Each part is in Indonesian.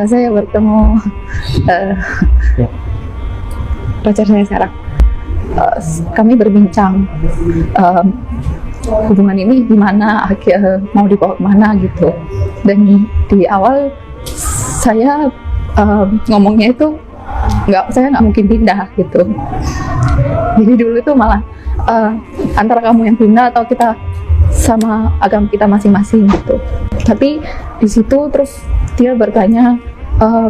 Saya bertemu Ya. pacar saya sekarang. Kami berbincang hubungan ini gimana, mau dibawa kemana gitu. Dan di awal saya ngomongnya itu saya nggak mungkin pindah gitu. Jadi dulu itu malah antara kamu yang pindah atau kita sama agama kita masing-masing gitu. Tapi di situ terus dia bertanya,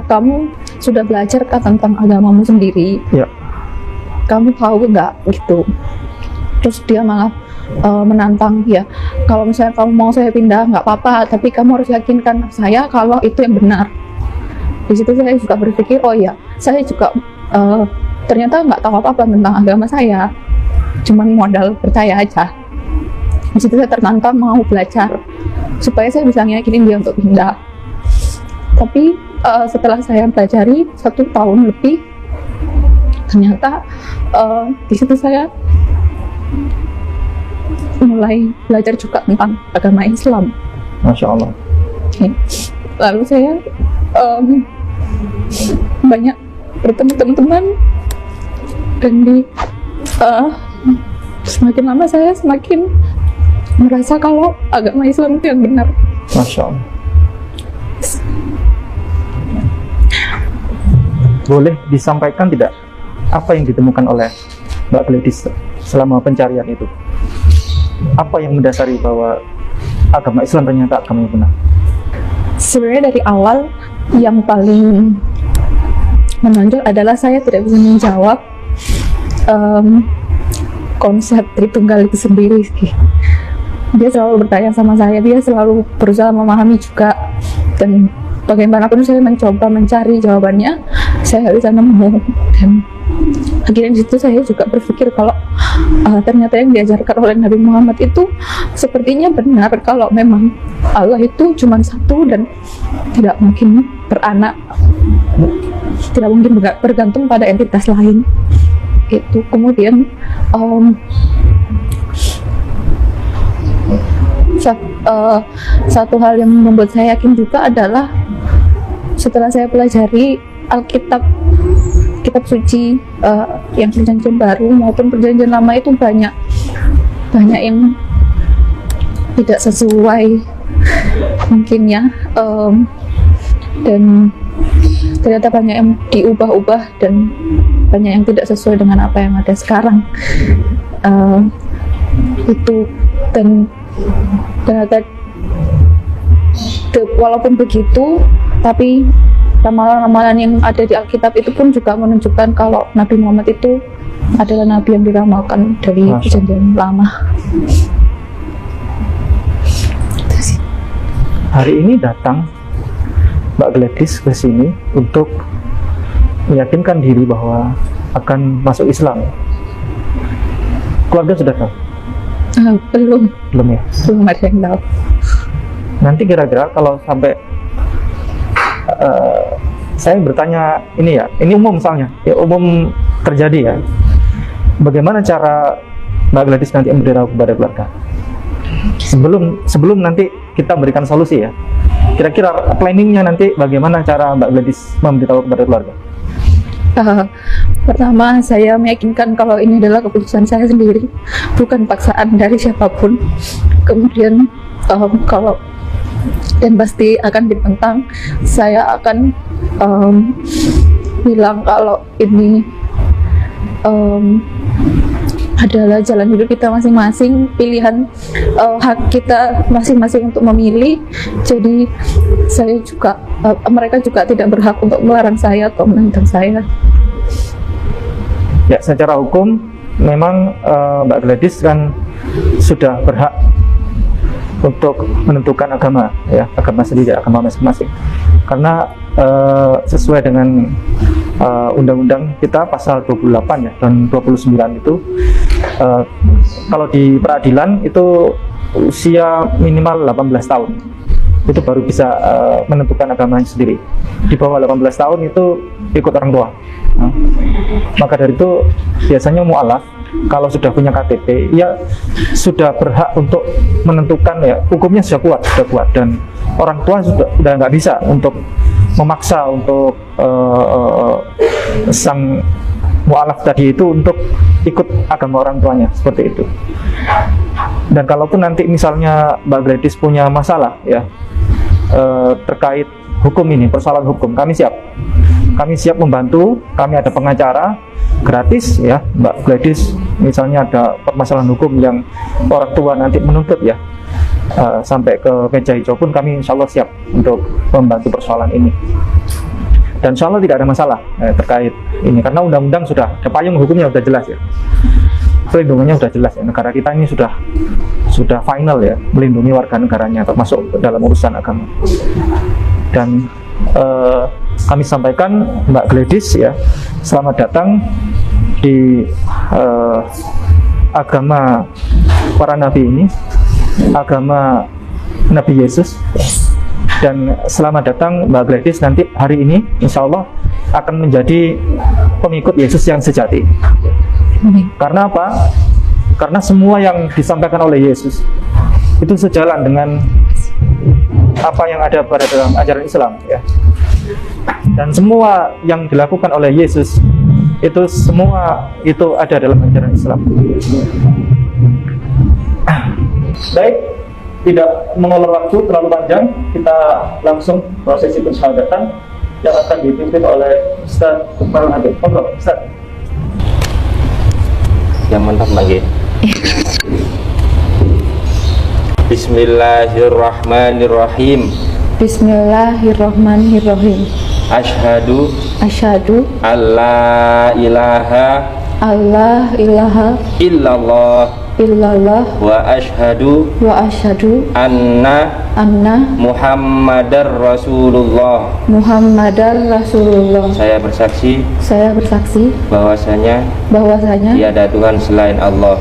kamu sudah belajar kah tentang agamamu sendiri? Ya. Kamu tahu nggak gitu? Terus dia malah menantang, ya kalau misalnya kamu mau saya pindah nggak apa-apa, tapi kamu harus yakinkan saya kalau itu yang benar. Di situ saya juga berpikir, oh ya, saya juga ternyata nggak tahu apa-apa tentang agama saya, cuman modal percaya aja. Di situ saya tertantang mau belajar supaya saya bisa ngeyakinin dia untuk pindah. Tapi setelah saya pelajari 1 tahun lebih, ternyata di situ saya mulai belajar juga tentang agama Islam. Masya Allah. Lalu saya banyak bertemu teman-teman, dan semakin lama saya semakin merasa kalau agama Islam itu yang benar. Masya Allah. Boleh disampaikan tidak apa yang ditemukan oleh Mbak Gladys selama pencarian itu? Apa yang mendasari bahwa agama Islam ternyata agama yang benar? Sebenarnya dari awal yang paling menonjol adalah saya tidak bisa menjawab konsep Tritunggal itu sendiri sih. Dia selalu bertanya sama saya, dia selalu berusaha memahami juga, dan bagaimanapun saya mencoba mencari jawabannya, saya nggak bisa nemu. Dan akhirnya di situ saya juga berpikir kalau ternyata yang diajarkan oleh Nabi Muhammad itu sepertinya benar, kalau memang Allah itu cuma satu dan tidak mungkin beranak, tidak mungkin bergantung pada entitas lain. Itu kemudian satu hal yang membuat saya yakin juga adalah setelah saya pelajari Alkitab, kitab suci, yang perjanjian baru maupun perjanjian lama itu banyak yang tidak sesuai mungkin ya, dan ternyata banyak yang diubah-ubah dan banyak yang tidak sesuai dengan apa yang ada sekarang. Itu, dan ternyata walaupun begitu, tapi ramalan-ramalan yang ada di Alkitab itu pun juga menunjukkan kalau Nabi Muhammad itu adalah Nabi yang diramalkan dari perjanjian lama. Hari ini datang Mbak Gladys ke sini untuk meyakinkan diri bahwa akan masuk Islam. Keluarga sudah tahu? Belum Ya? belum ada yang tahu. Nanti kira-kira kalau sampai saya bertanya ini ya, ini umum misalnya, ya umum terjadi ya. Bagaimana cara Mbak Gladys nanti memberitahu kepada keluarga? Sebelum nanti kita berikan solusi ya. Kira-kira planningnya nanti bagaimana cara Mbak Gladys memberitahu kepada keluarga? Pertama, saya meyakinkan kalau ini adalah keputusan saya sendiri, bukan paksaan dari siapapun. Kemudian kalau dan pasti akan ditentang, saya akan bilang kalau ini adalah jalan hidup kita masing-masing, pilihan hak kita masing-masing untuk memilih. Jadi saya juga mereka juga tidak berhak untuk melarang saya atau menentang saya. Ya, secara hukum memang Mbak Gladys kan sudah berhak untuk menentukan agama, ya, agama sendiri, agama masing-masing. Karena sesuai dengan undang-undang kita pasal 28 ya dan 29 itu, kalau di peradilan itu usia minimal 18 tahun itu baru bisa menentukan agamanya sendiri. Di bawah 18 tahun itu ikut orang tua. Nah, maka dari itu biasanya mu'alaf kalau sudah punya KTP, ia sudah berhak untuk menentukan, ya, hukumnya sudah kuat, dan orang tua sudah nggak bisa untuk memaksa untuk sang mu'alaf tadi itu untuk ikut agama orang tuanya, seperti itu. Dan kalaupun nanti misalnya Mbak Gladys punya masalah, ya, terkait hukum ini, persoalan hukum, kami siap membantu. Kami ada pengacara gratis, ya, Mbak Gladys misalnya ada permasalahan hukum yang orang tua nanti menuntut, ya, sampai ke meja hijau pun kami insya Allah siap untuk membantu persoalan ini. Dan insya Allah tidak ada masalah terkait ini, karena undang-undang sudah ada, payung hukumnya sudah jelas, ya, perlindungannya sudah jelas, ya. Negara kita ini sudah final, ya, melindungi warga negaranya termasuk dalam urusan agama. Dan kami sampaikan Mbak Gladys, ya, selamat datang di agama para nabi ini, agama Nabi Yesus. Dan selamat datang Mbak Gladys nanti hari ini insya Allah akan menjadi pengikut Yesus yang sejati. Karena apa? Karena semua yang disampaikan oleh Yesus itu sejalan dengan apa yang ada pada dalam ajaran Islam, ya. Dan semua yang dilakukan oleh Yesus itu semua itu ada dalam ajaran Islam. Baik, tidak mengulur waktu terlalu panjang, kita langsung prosesi pensyahadatan yang akan dipimpin oleh Ustaz Lukman Habib. Monggo, Ustaz. Yang mantap lagi. Bismillahirrahmanirrahim. Bismillahirrahmanirrahim. Asyhadu Alla ilaha illallah wa asyhadu anna Muhammadar Rasulullah. Saya bersaksi bahwasanya tiada Tuhan selain Allah.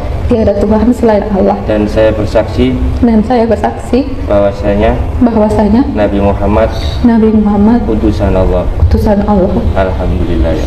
Dan saya bersaksi bahwasanya Nabi Muhammad Nabi Muhammad utusan Allah. utusan Allah. Alhamdulillah, ya.